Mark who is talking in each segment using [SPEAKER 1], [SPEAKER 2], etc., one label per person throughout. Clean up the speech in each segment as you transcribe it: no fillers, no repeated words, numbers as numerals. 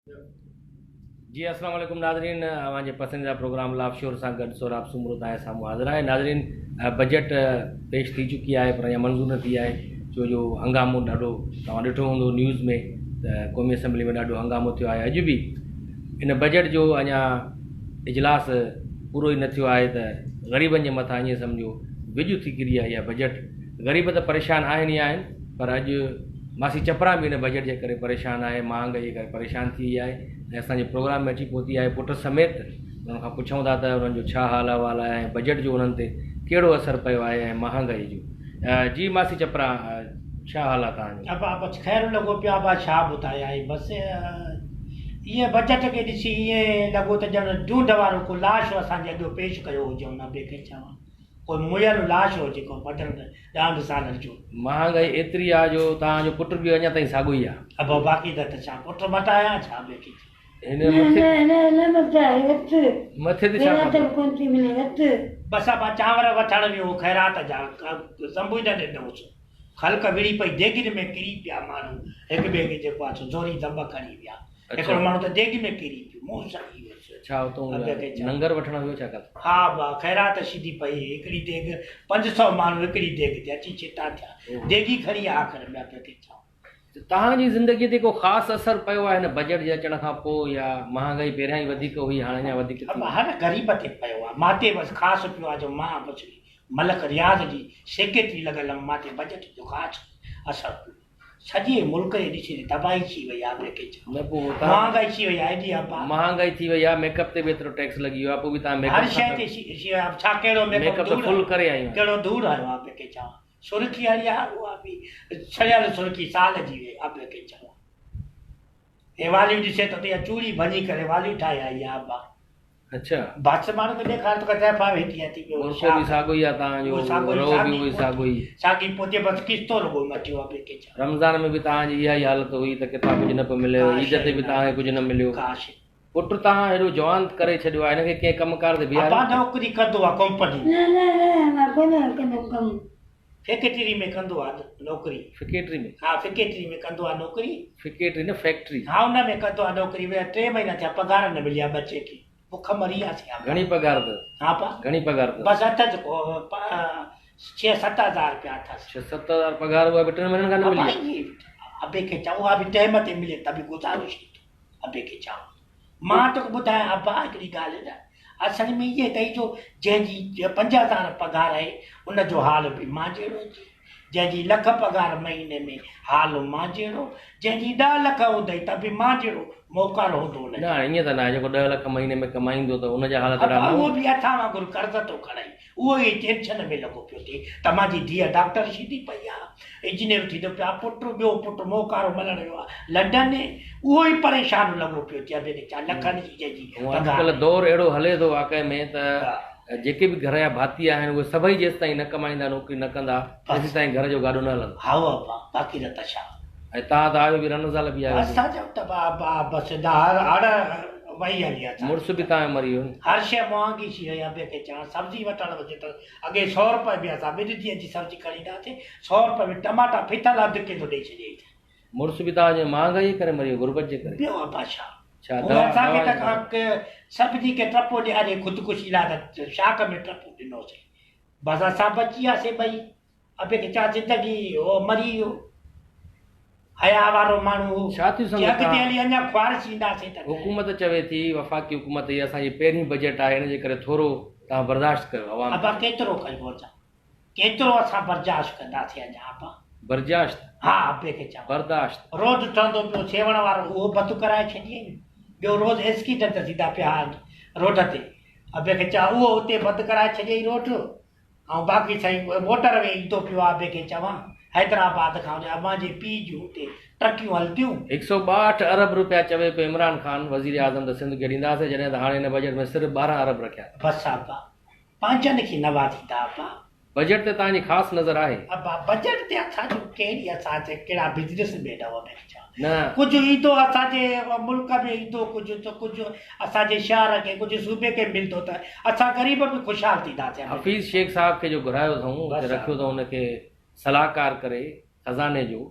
[SPEAKER 1] जी अस्सलाम वालेकुम नाज़रीन, हमारे पसंदीदा प्रोग्राम लाभ शोर सां गॾु सोराब सुमरो तव्हांजे साम्हूं हाज़िर आहे। नाज़रीन, बजट पेश थी चुकी आहे पर अञा मंज़ूर न थी आहे, छो जो हंगामो ॾाढो तव्हां ॾिठो हूंदो न्यूज़ में त क़ौमी असैम्बली में ॾाढो हंगामो थियो आहे। अॼु बि इन बजट जो अञा इजलास पूरो ई न थियो आहे त ग़रीबनि जे मथां ईअं सम्झो विझ थी किरी आहे इहा बजट। ग़रीब त परेशान आहिनि ई आहिनि, पर अॼु मासी चपरा बि इन बजट जे करे परेशान आहे, महांगाई जे करे परेशान थी वई आहे ऐं असांजे प्रोग्राम में अची पहुती आहे। पुट समेत उन्हनि खां पुछूं था त उन्हनि जो छा हाल अहिवाल आहे ऐं बजट जो उन्हनि ते कहिड़ो असरु पियो आहे ऐं महांगाई जो। जी मासी चपरा, छा हाल आहे तव्हांजो?
[SPEAKER 2] अब ख़ैर लॻो पियो आहे, छा ॿुधायां आहे। बसि इहे बजट खे ॾिसी ईअं लॻो त ॼण ढूंढ वारो को लाश असांजे अॻियो पेश कयो हुजे, हुन ॿिए खे चवां कोई मुयल लाश हुजे, को पटल ॾांढ सालनि जो।
[SPEAKER 1] महांगाई एतिरी आहे जो तव्हांजो पुट बि अञा ताईं साॻियो ई आहे।
[SPEAKER 2] अब बाक़ी त छा पुट मटाया छा ॿिए खे
[SPEAKER 1] हिन मथे ते छा
[SPEAKER 2] बसि अब चांवर वठण वियो ख़ैरात जा, संभू न ॾिनोसि, ख़ल्क विड़ी पई देगिरी में किरी पिया माण्हू, हिक ॿिए खे जेको आहे ज़ोरी दॿ खणी विया। हिकिड़ो माण्हू त देगी में किरी पियो, मुंहुं सड़ी वियुसि।
[SPEAKER 1] छा हुतां लंगर वठण वियो छा काथे?
[SPEAKER 2] हा ख़ैरात सिधी पई, हिकिड़ी देग 500 माण्हू हिकिड़ी देग ते अची छिटा थिया, देगी खणी आख़िर में पिया खे चओ।
[SPEAKER 1] तव्हांजी ज़िंदगीअ ते को ख़ासि असरु पियो आहे हिन बजट जे अचण खां पोइ, या महांगाई पहिरियां ई वधीक हुई हाणे अञा वधीक?
[SPEAKER 2] हर ग़रीब ते पियो आहे, मां ते बसि ख़ासि पियो आहे जो मां बसि मलक रियाज़ जी सेक्रेटरी लॻल मां ते बजट जो ख़ासि असरु पियो। सॼे मुल्क जे ॾिसी तबाही थी वई आहे, महांगाई थी वई आहे, एॾी
[SPEAKER 1] महांगाई थी वई आहे, मेकअप ते बि एतिरो टैक्स लॻी वियो आहे, पोइ बि तव्हां
[SPEAKER 2] हर शइ ते छा कहिड़ो
[SPEAKER 1] मेकअप त फुल करे आहियूं,
[SPEAKER 2] कहिड़ो दूर आयो आहे ॿिए खे चवां। सुर्खी हली आहे, उहा बि छड़ियल सुर्खी साल जी वई आहे ॿिए खे चवां। हे वालियूं ॾिसे त इहा चूड़ी भञी करे वालियूं ठाहे आई आहे बा।
[SPEAKER 1] अच्छा,
[SPEAKER 2] बस माण्हू खे ॾेखार त तैफ़ा वेठी आहे थी पियो,
[SPEAKER 1] बि साॻियो ई आहे तव्हांजो, रोज़ बि साॻियो ई
[SPEAKER 2] साॻी पोइ बसि किस्तो लॻो मटियो आहे ॿिए खे चवां।
[SPEAKER 1] रमज़ान में बि तव्हांजी इहा ई हालत हुई त किथां कुझु न पियो मिले, ईद ते बि तव्हांखे कुझु न मिलियो। पुट तव्हां हेॾो जवान करे छॾियो आहे, हिनखे कंहिं कमकार ते बीहारियो?
[SPEAKER 2] नौकिरी कंदो आहे कंपनी, फैक्ट्री में कंदो आहे नौकिरी।
[SPEAKER 1] फैक्ट्री में?
[SPEAKER 2] हा फैक्ट्री में कंदो आहे नौकिरी।
[SPEAKER 1] फैक्ट्री न फैक्ट्री?
[SPEAKER 2] हा हुन में कंदो आहे नौकिरी। 3 महीना थिया, पघार न मिली आहे बचे खे, बुख मरी आहे।
[SPEAKER 1] घणी पघार त?
[SPEAKER 2] हा पा
[SPEAKER 1] घणी पघार त?
[SPEAKER 2] बसि अथसि 6-7 हज़ार रुपया अथसि।
[SPEAKER 1] 6-7 हज़ार पघार उहा बि 3 महीननि खां न मिली?
[SPEAKER 2] अबे खे चऊं, उहा बि टाइम ते मिले त बि गुज़ारिश थी। अबे खे चऊं, मां तोखे ॿुधायां अबा हिकिड़ी ॻाल्हि न, असल में इहे अथई जो जंहिंजी 5,000 पघार आहे उनजो हाल बि मां जहिड़ो, जंहिंजी लख पघार महीने में हाल मां जहिड़ो, जंहिंजी 10 लख हूंदई त बि मां जहिड़ो मौक़ार हूंदो न।
[SPEAKER 1] ईअं त न आहे, जेको 10 लख महीने में कमाईंदो त उनजा हालत
[SPEAKER 2] उहो बि अथां वांगुरु कर्ज़ थो खणाई, उहो ई टेंशन में लॻो पियो थिए त मुंहिंजी धीअ डॉक्टर थी पई आहे, इंजीनियर थी थो पिया, पुटु ॿियो पुटु मौक़ारो मिलण वियो आहे लंडन, उहो ई परेशान लॻो पियो थिए। लखनि जी जंहिंजी
[SPEAKER 1] अॼुकल्ह दौरु अहिड़ो हले थो वाक़ई में त जेके बि घर जा भाती आहिनि उहे सभई जेसि ताईं न कमाईंदा, नौकिरी न कंदा, तेसि ताईं घर जो गाॾो न हलंदो।
[SPEAKER 2] हा बाक़ी न त छा।
[SPEAKER 1] ऐं तव्हां त आयो बि रमज़ान बि आयो,
[SPEAKER 2] असांजो त बसि हाणे वही हली आहे।
[SPEAKER 1] मुड़ुस बि तव्हां मरी वियो।
[SPEAKER 2] हर शइ महांगी थी वई आहे ॿिए खे चवां। सब्जी वठणु वञे त अॻे 100 रुपए बि असां ॿिनि ॾींहंनि जी सब्जी खणींदासीं, 100 रुपए में टमाटा फिथल अधु किलो ॾेई छॾियईं।
[SPEAKER 1] मुड़ुस बि तव्हांजे महांगाई करे मरी वियो, गुरबत जे करे?
[SPEAKER 2] ॿियो बादशाह असांखे त सब्जी खे टपो ॾियारे ख़ुदकुशी लाइ त शाक में टपो ॾिनोसीं, बसि असां बची वियासीं ॿई। अबे खे छा ज़िंदगी हो मरी वियो, हया वारो माण्हू
[SPEAKER 1] छा थी सघे
[SPEAKER 2] अॻिते हली अञा ख्वाहिश ईंदासीं त।
[SPEAKER 1] हुकूमत चवे थी, वफ़ाक़ी हुकूमत, इहा असांजी पहिरीं बजट आहे, हिन जे करे थोरो तव्हां बर्दाश्त कयो। अवाम
[SPEAKER 2] अबा केतिरो कयूं असां, केतिरो असां बर्दाश्त कंदासीं अञा अबा?
[SPEAKER 1] बर्दाश्त?
[SPEAKER 2] हा अबे खे चवां
[SPEAKER 1] बर्दाश्त।
[SPEAKER 2] रोज़ ठहंदो पियो सेवण वारो, उहो बंदि कराए छॾियईं। ॿियो रोज़ एस्कीडेंट थींदा पिया रोड ते, अबे खे चवां उहो हुते बंदि कराए छॾियईं रोड। ऐं बाक़ी साईं मोटर में ईंदो पियो आहे अबे खे चवां, हैदराबाद खां अमां जे पीउ जूं हुते ट्रकियूं हलंदियूं।
[SPEAKER 1] 162 अरब रुपया चवे पियो इमरान ख़ान वज़ीर आज़म त सिंध खे ॾींदासीं, जॾहिं त हाणे हिन बजट में सिर्फ़ु 12 अरब रखिया।
[SPEAKER 2] बसि अबा पंहिंजनि खे नवा थींदा अबा।
[SPEAKER 1] बजट ते तव्हांजी ख़ासि नज़र आहे?
[SPEAKER 2] अबा बजट ते असांजो कहिड़ी, असांजे कहिड़ा बिज़नेस में
[SPEAKER 1] न
[SPEAKER 2] कुझु ईंदो असांजे मुल्क में ईंदो, कुझु त कुझु असांजे शहर खे, कुझु सूबे खे मिलंदो त असां ग़रीब बि ख़ुशहाल थींदासीं।
[SPEAKER 1] हफ़ीज़ शेख साहब खे जो घुरायो अथऊं, रखियो अथऊं हुनखे सलाहकार करे ख़ज़ाने जो,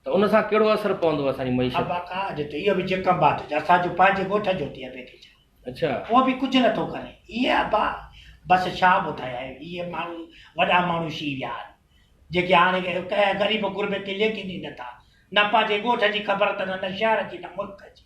[SPEAKER 1] त त उन सां कहिड़ो असरु पवंदो असांजी मईशत?
[SPEAKER 2] अबा का अॼु त इहो बि जेकम बात असांजो पंहिंजे ॻोठ जो थी अबे खे चओ
[SPEAKER 1] अच्छा
[SPEAKER 2] उहो बि कुझु नथो करे इहे अबा बसि छा ॿुधाया इहे माण्हू वॾा माण्हू सी विया आहिनि जेके हाणे कंहिं ग़रीब गुरबे ते लेकिन ई नथा न पंहिंजे ॻोठ जी ख़बर अथनि न शहर जी न मुल्क जी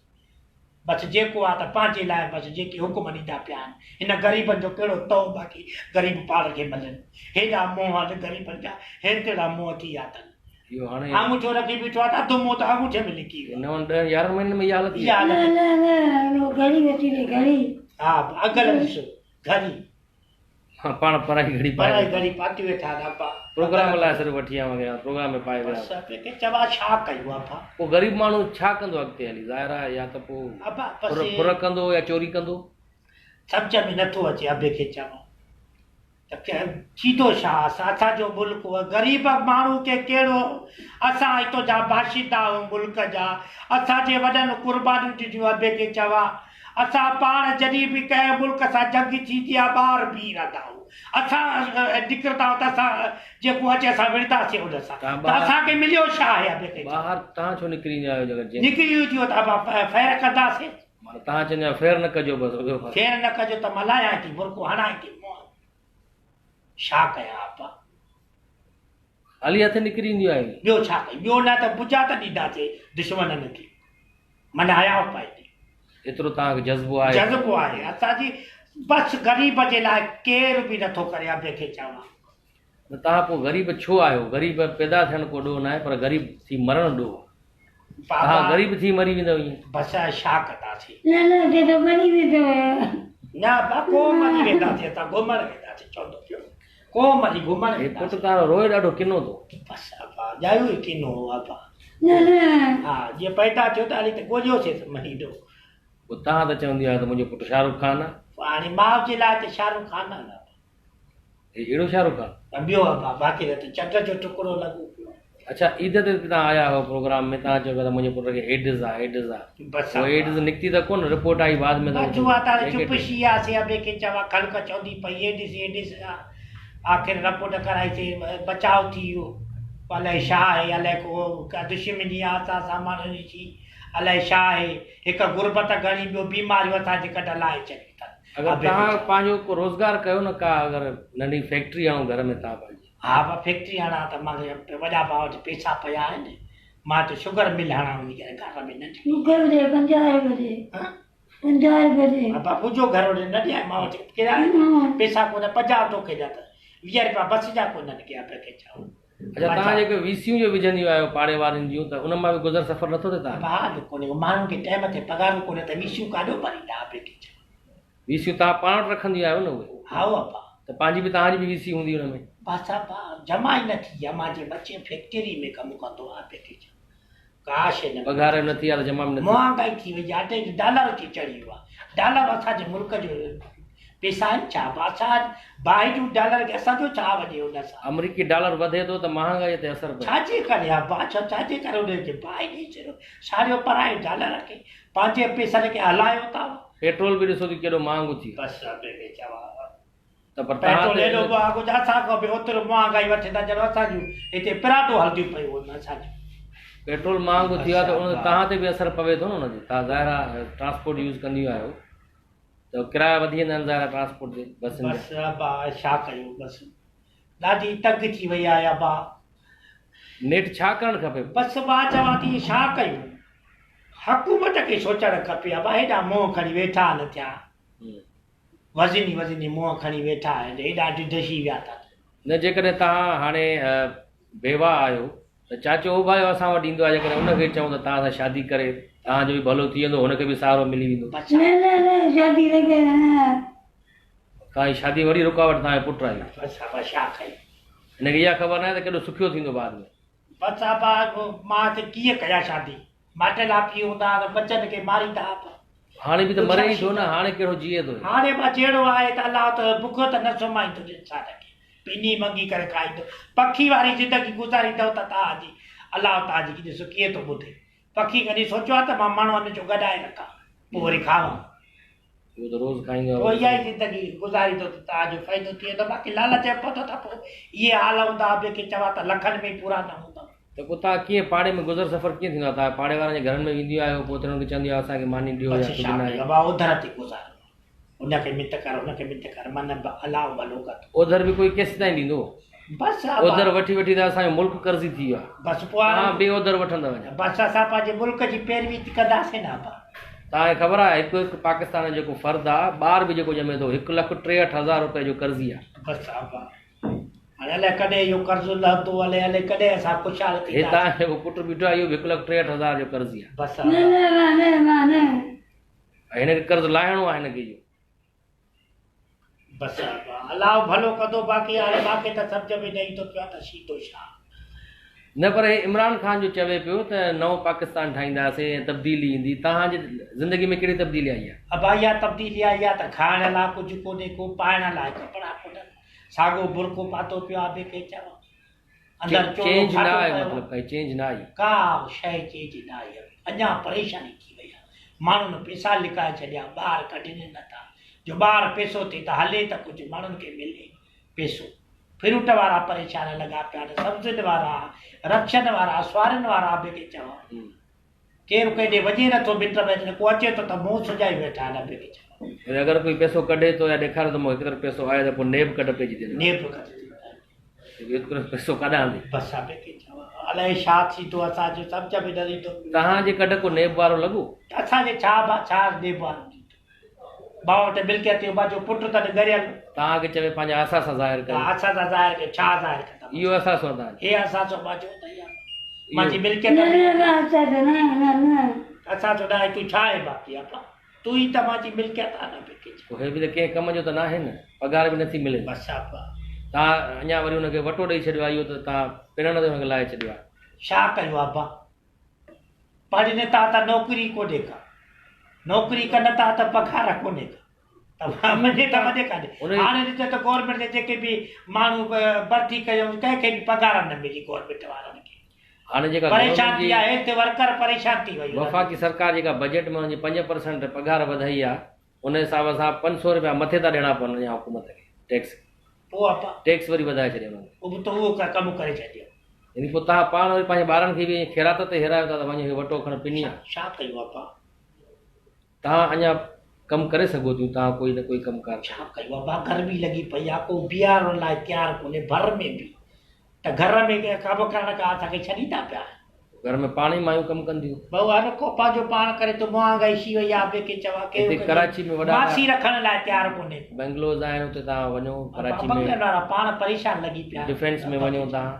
[SPEAKER 2] बसि जेको आहे त पंहिंजे लाइ बसि जेके हुकुम ॾींदा पिया आहिनि हिन ग़रीबनि जो कहिड़ो तओ बाक़ी ग़रीब पाण खे मिलनि हेॾा मुंहं आहिनि ग़रीबनि जा हेतिरा मुंहं थी विया अथनि
[SPEAKER 1] इहो हाणे
[SPEAKER 2] आङूठो रखी बीठो आहे त अधु मुंहुं त आङूठे में लिकी वियो
[SPEAKER 1] 9-10-11 महीननि में इहा हालत थी?
[SPEAKER 2] इहा हालत
[SPEAKER 3] घड़ी वेठी रे घड़ी
[SPEAKER 2] हा अगल ॾिसो घड़ी
[SPEAKER 1] हाँ पाण पढ़ाई घड़ी
[SPEAKER 2] पढ़ाई
[SPEAKER 1] पाए
[SPEAKER 2] घड़ी पाती वेठा अबा
[SPEAKER 1] प्रोग्राम लाइ सिर्फ़ु वठी आया वग़ैरह प्रोग्राम में पाए विया
[SPEAKER 2] बसि अबे चवा छा कयूं अबा
[SPEAKER 1] पोइ ग़रीब माण्हू छा कंदो अॻिते हली ज़ाहिर आहे या त पोइ
[SPEAKER 2] अबा बसि
[SPEAKER 1] फुर कंदो या चोरी कंदो
[SPEAKER 2] सम्झ में नथो अचे अबे खे चवां त थींदो छा असांजो मुल्क ग़रीब माण्हू खे कहिड़ो असां हितां जा बाशिंदा आहियूं मुल्क जा असांजे वॾनि क़ुर्बानियूं ॾिनियूं अबे खे चवां असां पाण जॾहिं बि कंहिं मुल्क सां जंग थींदी आहे ॿार बीह रहंदा आहियूं असां निकिरंदा आहियूं त असां जेको अचे असां विढ़ंदासीं हुन सां त असांखे मिलियो छा आहे अबे खे
[SPEAKER 1] ॿाहिरि तव्हां छो निकिरी ईंदा आहियो जगत
[SPEAKER 2] निकिरी वियो त अबा फ़ैर कंदासीं
[SPEAKER 1] माना तव्हां चवंदा आहियो फेर न कजो बसि
[SPEAKER 2] फेर न कजो त मल्हायां थी बुरको हणाए थी मुंहुं छा कयां अबा
[SPEAKER 1] हाली हथ निकिरी ईंदियूं आहिनि
[SPEAKER 2] ॿियो छा कयूं ॿियो न त बुझा त ॾींदासीं दुश्मननि खे माना हया पाए
[SPEAKER 1] एतिरो तव्हांखे जज़्बो आहे
[SPEAKER 2] जज़्बो आहे असांजी बसि ग़रीब जे लाइ केरु बि नथो करे अबे खे चवां
[SPEAKER 1] त तव्हां पोइ ग़रीब छो आहियो ग़रीब पैदा थियण को ॾोह न आहे पर ग़रीब थी मरण ॾोह तव्हां ग़रीब थी मरी वेंदव ईअं
[SPEAKER 2] बसि छा कंदासीं
[SPEAKER 3] न ते तो बनी वेठो
[SPEAKER 2] न बा को मरी वेंदासीं असां घुमण वेंदासीं चवंदो पियो को मरी घुमण
[SPEAKER 1] हे पुटु
[SPEAKER 2] वेंदासीं
[SPEAKER 1] तव्हां रोए ॾाढो किनो थो
[SPEAKER 2] बसि अबा जायो ई किनो अबा
[SPEAKER 3] न
[SPEAKER 2] हा जीअं पैदा थियो त हली त ॻोल्हियोसीं महीनो
[SPEAKER 1] पोइ तव्हां त चवंदी आहे त मुंहिंजो पुटु शाहरुख़ खान आहे
[SPEAKER 2] हाणे माउ जे लाइ त शाहरुख़ खान आहे न
[SPEAKER 1] हे अहिड़ो शाहरुख़ खान
[SPEAKER 2] ॿियो अबा बाक़ी त चंड जो टुकड़ो लॻो पियो
[SPEAKER 1] अच्छा ईद ते तव्हां आया हो प्रोग्राम में तव्हां चयो त मुंहिंजे पुट खे एड्स आहे
[SPEAKER 2] बसि
[SPEAKER 1] उहो एड्स निकिती त कोन रिपोर्ट आई बाद में
[SPEAKER 2] बचो आहे त हाणे चुप थी वियासीं अबे खे चवां ख़लक चवंदी पई एडिस आख़िर रिपोर्ट कराईसीं बचाव थी वियो अलाए छा आहे अलाए को दुश्मनी आहे असां सां माण्हुनि जी अलाए छा आहे हिकु गुरबत घणी ॿियो बीमारियूं असांजे कढ लाहे चङी
[SPEAKER 1] अगरि तव्हां पंहिंजो को रोज़गार कयो न का अगरि नंढी फैक्ट्री हणो घर में तव्हां पंहिंजी
[SPEAKER 2] हा मां फैक्ट्री हणां त मां वॾा भाउ वटि पैसा पिया आहिनि मां त शुगर मिल हणां वञी करे घर में न
[SPEAKER 3] मुखे बजे 50 बजे 50 बजे
[SPEAKER 2] अबा मुंहिंजो घर वटि न ॾियां मां वटि किराए पैसा कोन 50 तोखे ॾिया त 20 रुपया बस जा कोन कया पिया खे चओ
[SPEAKER 1] अच्छा तव्हां जेके वीसियूं जो विझंदियूं आहियो पाड़े वारनि जूं त उन मां बि गुज़र सफ़र नथो थिए तव्हां
[SPEAKER 2] बाद कोन्हे माण्हुनि खे टाइम ते पघारूं कोन्हे त वीसियूं काॾो भरींदा अबे खे चओ
[SPEAKER 1] वीसियूं तव्हां पाण वटि रखंदी आहियो न उहे
[SPEAKER 2] हा अबा
[SPEAKER 1] त पंहिंजी बि तव्हांजी बि वीसी हूंदी हुन में
[SPEAKER 2] बसि अबा जमा ई न थी आहे मां जे बचे फैक्ट्री में कमु कंदो आहे अबे खे चओ काश न
[SPEAKER 1] पघार न थी आहे त जमा बि न थी
[SPEAKER 2] महांगाई थी वई आहे अटे डॉलर थी चढ़ी वियो आहे डॉलर असांजे मुल्क जो पैसा आहिनि छा असां बाहिजूं डॉलर खे असांजो छा वञे हुन सां
[SPEAKER 1] अमरीकी डॉलर वधे थो त महांगाई ते असरु पए
[SPEAKER 2] छाजे करे आहे बादशाह छाजे करे हुनखे बाहि ॾेई छॾियो सारियो पराए डॉलर खे पंहिंजे पैसनि खे हलायो था
[SPEAKER 1] पेट्रोल बि ॾिसो थी केॾो महांगो थी वियो
[SPEAKER 2] बसि अबे खे चवां
[SPEAKER 1] त पर
[SPEAKER 2] पेट्रोल
[SPEAKER 1] तव्हां
[SPEAKER 2] एॾो महांगो असांखां बि ओतिरो महांगाई वठे था चलो असांजूं हिते पराठो हलंदियूं पियूं आहिनि असांजूं
[SPEAKER 1] पेट्रोल महांगो थी वियो आहे त उन तव्हां ते बि असरु पवे थो न हुनजो तव्हां ज़ाहिर आहे ट्रांसपोर्ट यूज़ कंदियूं आहियो त किराया वधी वेंदा आहिनि ज़ाहिर आहे ट्रांसपोर्ट ते बसियुनि जा
[SPEAKER 2] बसि अबा छा कयूं बसि ॾाढी तंग थी वई आहे अबा
[SPEAKER 1] नेट छा करणु खपे
[SPEAKER 2] बसि मां चवां थी छा कयूं हुकूमत खे सोचणु खपे अबा हेॾा मुंहं खणी वेठा न थिया वज़नी मुंहं खणी वेठा आहिनि हेॾा ढिढशी विया था
[SPEAKER 1] न जेकॾहिं तव्हां हाणे बेवा आहियो त चाचो उभायो असां वटि ईंदो आहे जेकॾहिं उनखे चऊं त तव्हां सां शादी करे तव्हांजो बि भलो थी वेंदो हुनखे बि सहारो मिली वेंदो
[SPEAKER 3] न शादी लगे
[SPEAKER 1] तव्हांजी शादी वरी रुकावट तव्हांजे पुटु आई
[SPEAKER 2] बसि अबा छा कयूं
[SPEAKER 1] हिनखे इहा ख़बर न आहे त केॾो सुखियो थींदो बाद में
[SPEAKER 2] बसि अबा मां त कीअं कयां शादी माटेला पी हूंदा त बचनि खे मारींदा
[SPEAKER 1] हाणे बि त मरे ई थो न हाणे कहिड़ो जीए थो
[SPEAKER 2] हाणे मां जहिड़ो आहे त अलाह त बुखो त न सुम्हाईंदो इंसान खे पिनी मंगी करे खाईंदो पखी वारी ज़िंदगी गुज़ारींदव त तव्हांजी अलाह तव्हांजी ॾिसो कीअं थो ॿुधे पखी कॾहिं सोचियो आहे त मां माण्हुनि जो गॾाए रखां पोइ वरी खावां
[SPEAKER 1] उहो त रोज़ु खाईंदो
[SPEAKER 2] पोइ इहा ई ज़िंदगी गुज़ारींदो त तव्हांजो फ़ाइदो थी वेंदो बाक़ी लालच पतो त पोइ इहे हाल हूंदा ॿिए खे चवां त लखनि में पूरा न हूंदा
[SPEAKER 1] त त पोइ तव्हां कीअं पाड़े में गुज़र सफ़र कीअं थींदो आहे? तव्हां पाड़े वारनि जे घरनि में वेंदी आहियो, पोइ हुननि खे चवंदी आहियो असांखे मानी ॾियो या
[SPEAKER 2] बसि
[SPEAKER 1] कुझु
[SPEAKER 2] छा
[SPEAKER 1] न
[SPEAKER 2] कयूं
[SPEAKER 1] आहे?
[SPEAKER 2] बाबा उधर ते गुज़ारो हुनखे मित कर हुनखे मित कर मन अलाउ भलो कर
[SPEAKER 1] ओधर बि कोई केसि ताईं ॾींदो?
[SPEAKER 2] बसि
[SPEAKER 1] ओधर वठी वठी त असांजो मुल्क कर्ज़ी थी वियो आहे।
[SPEAKER 2] बसि पोइ
[SPEAKER 1] तव्हां ॿिए ओधर वठंदा वञो।
[SPEAKER 2] बसि असां पंहिंजे मुल्क जी पैरवी कंदासीं न अबा।
[SPEAKER 1] तव्हांखे ख़बर आहे हिकु हिकु पाकिस्तान जो जेको फ़र्द आहे ॿार बि जेको ॼमे थो 1,63,000 रुपए जो कर्ज़ी आहे।
[SPEAKER 2] बसि अबा हाणे अलाए कॾहिं इहो कर्ज़ु लहंदो हले हले कॾहिं असां ख़ुशहाल
[SPEAKER 1] हे
[SPEAKER 2] थींदासीं।
[SPEAKER 1] तव्हां जेको पुटु बीठो आहे इहो 1,63,000 जो कर्ज़ी आहे।
[SPEAKER 2] बसि
[SPEAKER 3] न
[SPEAKER 2] अबा
[SPEAKER 3] न माने माने
[SPEAKER 1] हिनखे कर्ज़ु लाहिणो आहे हिनखे इहो।
[SPEAKER 2] बसि अबा अलाउ भलो कंदो बाक़ी हाणे मूंखे त सम्झ में न ईंदो पियो आहे त सीधो छा।
[SPEAKER 1] न पर हे इमरान ख़ान जो चवे पियो त नओं पाकिस्तान ठाहींदासीं ऐं तब्दीली ईंदी। तव्हांजी ज़िंदगी में कहिड़ी तब्दीली आई आहे?
[SPEAKER 2] अबा इहा तब्दीली आई आहे त खाइण लाइ कुझु कोन्हे को पाइण लाइ कपिड़ा कोन्हे साॻियो बुरको पातो पियो आहे ॿिए खे चवां अंदरि
[SPEAKER 1] चेंज न आहे,
[SPEAKER 2] पियो
[SPEAKER 1] मतिलबु काई चेंज न आई।
[SPEAKER 2] का शइ चेंज न आई आहे। अञा परेशानी थी वई आहे। माण्हुनि पैसा लिकाए छॾिया ॿार कढनि नथा जो ॿार पैसो थिए त हले त कुझु माण्हुनि खे मिले पैसो। फ्रूट वारा परेशान लॻा पिया आहिनि सब्जियुनि वारा रक्षन वारा स्वारनि वारा ॿिए खे चवां केरु केॾे वञे नथो मिट में को अचे थो त मुंहुं सुजाई वेठा आहिनि ॿिए खे चवां।
[SPEAKER 1] अगरि कोई पैसो कढे थो या ॾेखारे थो मूं हिकु तरफ़ पैसो आहे त पोइ नेब कढ पइजी थी
[SPEAKER 2] नेब कढ
[SPEAKER 1] वञे पैसो काॾां हले।
[SPEAKER 2] बसि ॿिए खे चवां अलाए छा थींदो असांजो सम्झ में न ईंदो।
[SPEAKER 1] तव्हांजे कढ को नेब वारो लॻो?
[SPEAKER 2] असांजे छा नेब वारो भाउ वटि मिल्कियत बाजो पुटु त गरियल
[SPEAKER 1] तव्हांखे चवे पंहिंजा असां सां ज़ाहिर करे।
[SPEAKER 2] असां त ज़ाहिर के छा ज़ाहिर कंदा
[SPEAKER 1] इहो असां सां तव्हां
[SPEAKER 2] हे असां जो बाजो त मुंहिंजी मिल्कियत
[SPEAKER 3] न न माता न न न
[SPEAKER 2] असां जो न तूं छा आहे बाक़ी आहे तूं ई त मुंहिंजी मिल्कियत आहे न ॿिए
[SPEAKER 1] हे बि त कंहिं कम जो त न आहे न, पघार बि नथी मिले।
[SPEAKER 2] बसि
[SPEAKER 1] तव्हां अञा वरी हुनखे वटो ॾेई छॾियो आहे, इहो त तव्हां पिणण ते हुनखे लाहे छॾियो आहे।
[SPEAKER 2] छा कयो आहे बा पढ़ने था त नौकिरी कोन्हे का नौकिरी कनि था त पघार कोन्हे का त मञे त वधे कान्हे। हाणे ॾिसो त गवर्नमेंट जे जेके बि माण्हू भर्ती कयूं कंहिंखे बि पघार न मिली गवर्नमेंट वारनि खे।
[SPEAKER 1] हाणे जेका
[SPEAKER 2] परेशान थी आहे हेल्थ वर्कर परेशान थी वई।
[SPEAKER 1] वफ़ाक़ी सरकार जेका बजट में वञी 5% पघार वधाई आहे उन हिसाब सां 500 रुपया मथे था ॾियणा पवनि अञा हुकूमत खे टैक्स।
[SPEAKER 2] पोइ
[SPEAKER 1] टैक्स वरी वधाए छॾियो उन्हनि।
[SPEAKER 2] उहो त उहो कमु करे छॾियो।
[SPEAKER 1] यानी पोइ तव्हां पाण वरी पंहिंजे ॿारनि खे बि ख़ैरात ते हिरायो था त वञी वटो खण पिनी आहे।
[SPEAKER 2] छा कयूं आहे
[SPEAKER 1] तव्हां अञा कमु करे सघो थियूं, तव्हां कोई न कोई कमकार
[SPEAKER 2] छा कयूं आहे गर्मी लॻी पई आहे को बीहारण लाइ तयारु कोन्हे भर में बि त घर में कमु करण खां असांखे छॾींदा पिया।
[SPEAKER 1] घर में पाण ई मायूं कमु कंदियूं
[SPEAKER 2] भाऊ हर को पंहिंजो पाण करे थो महांगाई थी वई आहे ॿिए खे चवां
[SPEAKER 1] हिते कराची में वॾा
[SPEAKER 2] मासी रखण लाइ तयारु कोन्हे।
[SPEAKER 1] बेंगलोर आहिनि हुते तव्हां वञो कराची में
[SPEAKER 2] बंगलौर वारा पाण परेशान लॻी पिया।
[SPEAKER 1] डिफेंस में वञो तव्हां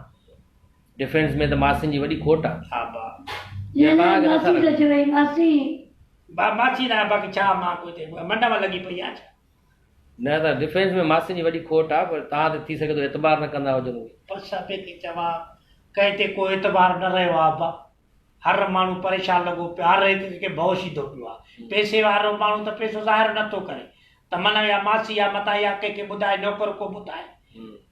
[SPEAKER 1] डिफेंस में त मासियुनि जी वॾी खोट आहे।
[SPEAKER 2] हा बा
[SPEAKER 3] न न मासी त चवई मासी
[SPEAKER 2] मासी न बाक़ी छा मां कोई मंड में लॻी पई आहे।
[SPEAKER 1] न त डिफेंस में मासियुनि जी वॾी खोट आहे पर तव्हां त थी सघे थो एतबार न कंदा हुजो।
[SPEAKER 2] बसि ॿिए खे चवां कंहिं ते को एतबार न रहियो आहे बा हर माण्हू परेशान लॻो पियो हर हिकु खे भउ सीधो पियो आहे। पैसे वारो माण्हू त पैसो ज़ाहिर नथो करे त मन या मासी या मता या कंहिंखे ॿुधाए नौकर को ॿुधाए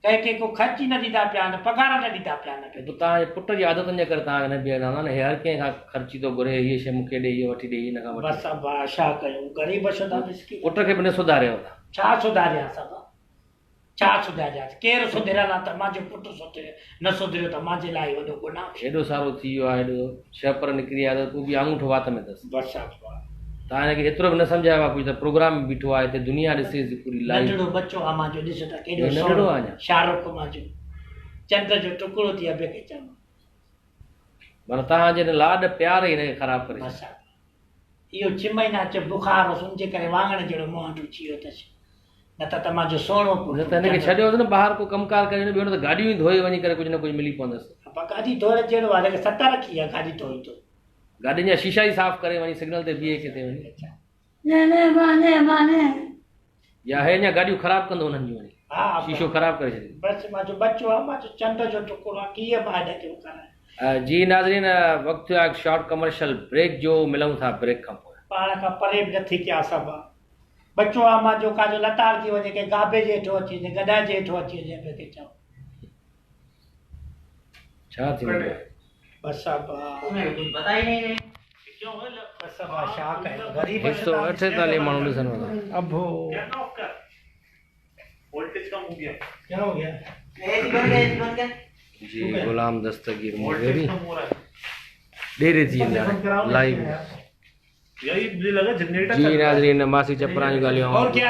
[SPEAKER 2] कंहिंखे को ख़र्ची न ॾींदा पिया आहिनि पघार न ॾींदा पिया आहिनि।
[SPEAKER 1] पोइ तव्हांजे पुट जी आदतुनि जे करे तव्हांखे न बीहंदा न हर कंहिं खां ख़र्ची थो घुरे हीअ शइ मूंखे ॾे हीअ वठी ॾे हिन खां वठी।
[SPEAKER 2] बसि बा छा कयूं ग़रीब छो था मिसकिन।
[SPEAKER 1] पुट खे बि न सुधारियो था।
[SPEAKER 2] छा सुधारियासीं बा छा सुधारियासीं केरु सुधरियल आहे त मुंहिंजो पुटु सुधरियो न सुधरियो त मुंहिंजे लाइ वॾो गुनाह।
[SPEAKER 1] हेॾो सारो थी वियो आहे हेॾो छपर निकिरी आहे त तूं बि आङूठो वात में अथसि।
[SPEAKER 2] बसि
[SPEAKER 1] तव्हां हिनखे एतिरो बि न सम्झायो आहे कुझु त प्रोग्राम बीठो आहे हिते दुनिया ॾिसे थी पूरी लाइव।
[SPEAKER 2] नंढड़ो बच्चो आहे मुंहिंजो ॾिसो त केॾो
[SPEAKER 1] नंढड़ो
[SPEAKER 2] सुहिणो
[SPEAKER 1] आहे अञा
[SPEAKER 2] शाहरुख मुंहिंजो चंड जो टुकड़ो थी ॿिए खे चवां।
[SPEAKER 1] माना तव्हांजे हिन लाॾ प्यार ई हिनखे ख़राबु करे।
[SPEAKER 2] बसि इहो चिमईना अचे बुखार सुम्झे करे वाङण जहिड़ो मुंहुं थी वियो अथसि न त मुंहिंजो सुहिणो
[SPEAKER 1] न त हिनखे छॾियोसि न ॿाहिरि को कमकार करे ॿियो न त गाॾियूं ई धोई वञी करे कुझु न कुझु मिली पवंदसि।
[SPEAKER 2] गाॾी धोइण जहिड़ो आहे सत रखी आहे गाॾी धोई थो
[SPEAKER 1] गाॾियुनि जा शीशा ई साफ़ करे वञी सिग्नल ते बीहे किथे वञी
[SPEAKER 3] न न माने माने
[SPEAKER 1] या हे अञा गाॾियूं ख़राबु कंदो हुननि जूं वञी
[SPEAKER 2] हा
[SPEAKER 1] शीशो ख़राबु करे छॾींदो।
[SPEAKER 2] बसि मुंहिंजो बच्चो आहे मुंहिंजो चंड जो टुकड़ो आहे कीअं मां हिनखे करायां।
[SPEAKER 1] जी नाज़रीन वक़्तु आहे शॉर्ट कमर्शियल ब्रेक जो मिलूं था ब्रेक खां पोइ।
[SPEAKER 2] पाण खां परे बि नथी कया सभु बच्चो आहे मुंहिंजो काजो लताड़ थी वञे के गाबे जे हेठो अची वञे गॾा जे हेठो अची वञे ॿिए खे चओ
[SPEAKER 1] छा थींदो आहे।
[SPEAKER 2] बसि छा कयूं ग़रीब
[SPEAKER 1] 148 माण्हू ॾिसनि वारा।
[SPEAKER 2] अभो
[SPEAKER 4] वोल्टेज कम हो गया।
[SPEAKER 2] क्या हो गया
[SPEAKER 4] एसी बंद कर
[SPEAKER 1] जी गुलाम दस्तगीर मोगेरी डेरे थी लाइव
[SPEAKER 4] यही मुझे लगा जनरेटर
[SPEAKER 1] जी नाज़रीन मासी चपरां जूं ॻाल्हियूं
[SPEAKER 2] और क्या